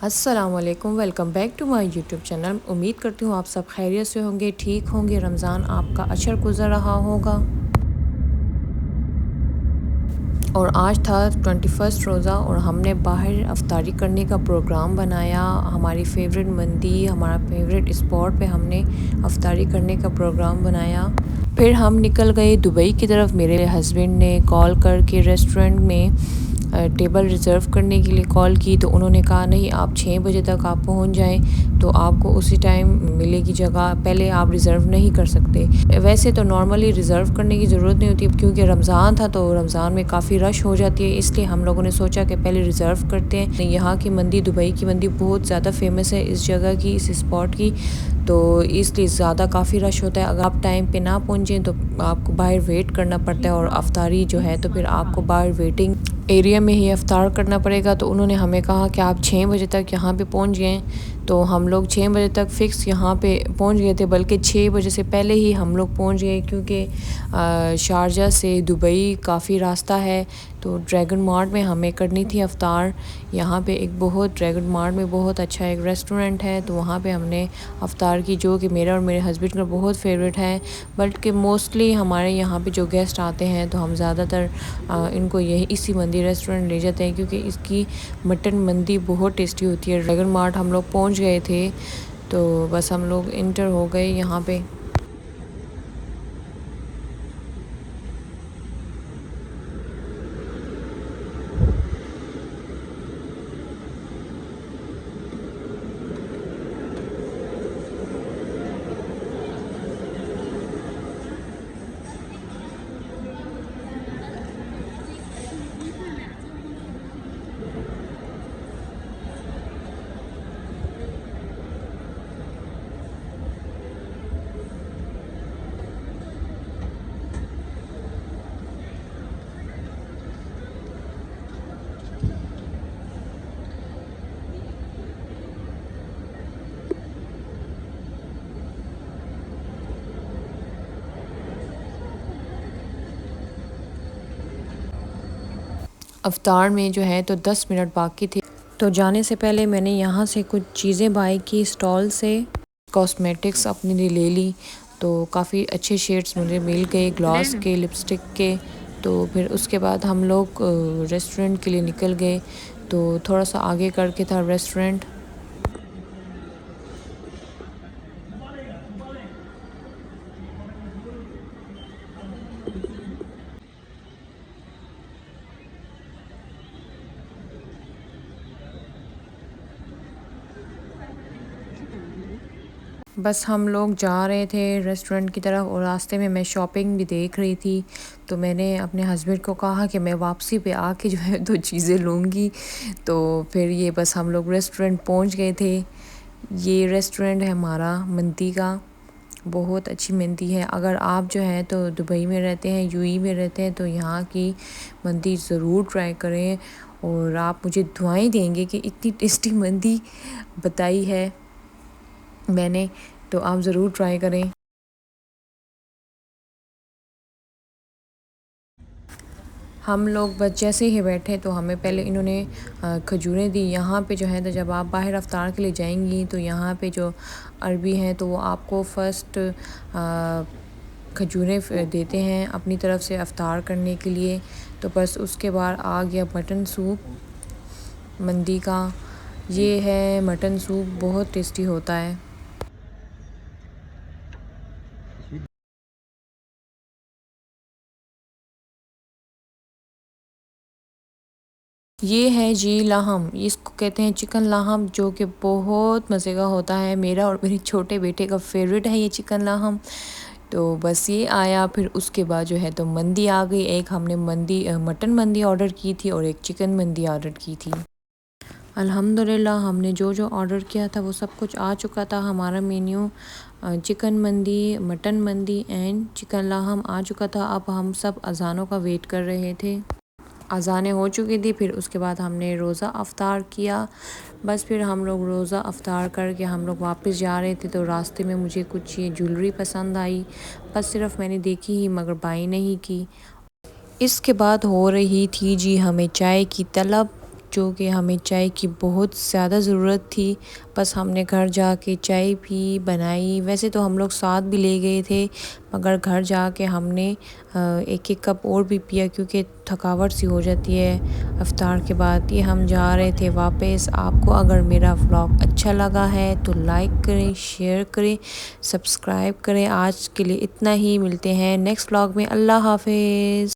अस्सलामुअलैकुम, welcome back to my YouTube channel. उम्मीद करती हूँ आप सब खैरियत से होंगे, ठीक होंगे। रमज़ान आपका अच्छा गुज़र रहा होगा। और आज था 21 रोज़ा और हमने बाहर अफ्तारी करने का प्रोग्राम बनाया। हमारी फेवरेट मंदी, हमारा फेवरेट स्पॉट पे हमने अफ्तारी करने का प्रोग्राम बनाया। फिर हम निकल गए दुबई की तरफ। मेरे हस्बैंड ने कॉल करके रेस्टोरेंट में टेबल रिज़र्व करने के लिए कॉल की, तो उन्होंने कहा नहीं, आप 6 बजे तक आप पहुंच जाएं तो आपको उसी टाइम मिलेगी जगह, पहले आप रिज़र्व नहीं कर सकते। वैसे तो नॉर्मली रिज़र्व करने की ज़रूरत नहीं होती, क्योंकि रमज़ान था तो रमज़ान में काफ़ी रश हो जाती है, इसलिए हम लोगों ने सोचा कि पहले रिज़र्व करते हैं। यहाँ की मंदी, दुबई की मंदी बहुत ज़्यादा फेमस है इस जगह की, इस स्पॉट की, तो इसलिए ज़्यादा काफ़ी रश होता है। अगर आप टाइम पे ना पहुँचें तो आपको बाहर वेट करना पड़ता है, और अफ्तारी जो है तो फिर आपको बाहर वेटिंग एरिया में ही अफ्तार करना पड़ेगा। तो उन्होंने हमें कहा कि आप 6 बजे तक यहाँ पे पहुँच गए। तो हम लोग 6 बजे तक फ़िक्स यहाँ पे पहुँच गए थे, बल्कि 6 बजे से पहले ही हम लोग पहुँच गए, क्योंकि शारजा से दुबई काफ़ी रास्ता है। तो ड्रैगन मार्ट में हमें करनी थी अफ्तार। यहाँ पे एक बहुत ड्रैगन मार्ट में बहुत अच्छा एक रेस्टोरेंट है, तो वहाँ पे हमने अफ्तार की, जो कि मेरा और मेरे हस्बैंड का बहुत फेवरेट है। बल्कि मोस्टली हमारे यहाँ पे जो गेस्ट आते हैं तो हम ज़्यादातर इनको यही इसी मंदी रेस्टोरेंट ले जाते हैं, क्योंकि इसकी मटन मंदी बहुत टेस्टी होती है। ड्रैगन मार्ट हम लोग पहुँच गए थे, तो बस हम लोग इंटर हो गए यहाँ पे। अफ्तार में जो है तो 10 मिनट बाकी थे, तो जाने से पहले मैंने यहाँ से कुछ चीज़ें बाय की स्टॉल से। कॉस्मेटिक्स अपने लिए ले ली, तो काफ़ी अच्छे शेड्स मुझे मिल गए, ग्लॉस के, लिपस्टिक के। तो फिर उसके बाद हम लोग रेस्टोरेंट के लिए निकल गए। तो थोड़ा सा आगे करके था रेस्टोरेंट। बस हम लोग जा रहे थे रेस्टोरेंट की तरफ, और रास्ते में मैं शॉपिंग भी देख रही थी। तो मैंने अपने हस्बैंड को कहा कि मैं वापसी पे आके जो है दो चीज़ें लूँगी। तो फिर ये बस हम लोग रेस्टोरेंट पहुंच गए थे। ये रेस्टोरेंट है हमारा मंदी का, बहुत अच्छी मंदी है। अगर आप जो है तो दुबई में रहते हैं, यूएई में रहते हैं, तो यहाँ की मंदी ज़रूर ट्राई करें, और आप मुझे दुआएं देंगे कि इतनी टेस्टी मंदी बताई है मैंने, तो आप ज़रूर ट्राई करें। हम लोग बस जैसे ही बैठे तो हमें पहले इन्होंने खजूरें दी। यहाँ पे जो है तो जब आप बाहर अफ्तार के लिए जाएंगी तो यहाँ पे जो अरबी हैं तो वो आपको फ़र्स्ट खजूरें देते हैं अपनी तरफ से अफ्तार करने के लिए। तो बस उसके बाद आ गया मटन सूप मंदी का। ये है मटन सूप, बहुत टेस्टी होता है। ये है जी लाहम, इसको कहते हैं चिकन लाहम, जो कि बहुत मज़े का होता है। मेरा और मेरे छोटे बेटे का फेवरेट है ये चिकन लाहम। तो बस ये आया, फिर उसके बाद जो है तो मंदी आ गई। एक हमने मटन मंदी ऑर्डर की थी और एक चिकन मंदी ऑर्डर की थी। अल्हम्दुलिल्लाह हमने जो जो ऑर्डर किया था वो सब कुछ आ चुका था। हमारा मेन्यू चिकन मंदी, मटन मंदी एंड चिकन लाहम आ चुका था। अब हम सब अजानों का वेट कर रहे थे। अज़ानें हो चुकी थी, फिर उसके बाद हमने रोज़ा अफ्तार किया। बस फिर हम लोग रोज़ा अफ्तार करके हम लोग वापस जा रहे थे, तो रास्ते में मुझे कुछ ये ज्वेलरी पसंद आई। बस सिर्फ मैंने देखी ही, मगर बाई नहीं की। इसके बाद हो रही थी जी हमें चाय की तलब। जो कि हमें चाय की बहुत ज़्यादा ज़रूरत थी। बस हमने घर जाके चाय पी बनाई। वैसे तो हम लोग साथ भी ले गए थे, मगर घर जाके हमने एक एक कप और भी पिया क्योंकि थकावट सी हो जाती है इफ्तार के बाद। ये हम जा रहे थे वापस। आपको अगर मेरा व्लॉग अच्छा लगा है तो लाइक करें, शेयर करें, सब्सक्राइब करें। आज के लिए इतना ही, मिलते हैं नेक्स्ट व्लॉग में। अल्लाह हाफिज़।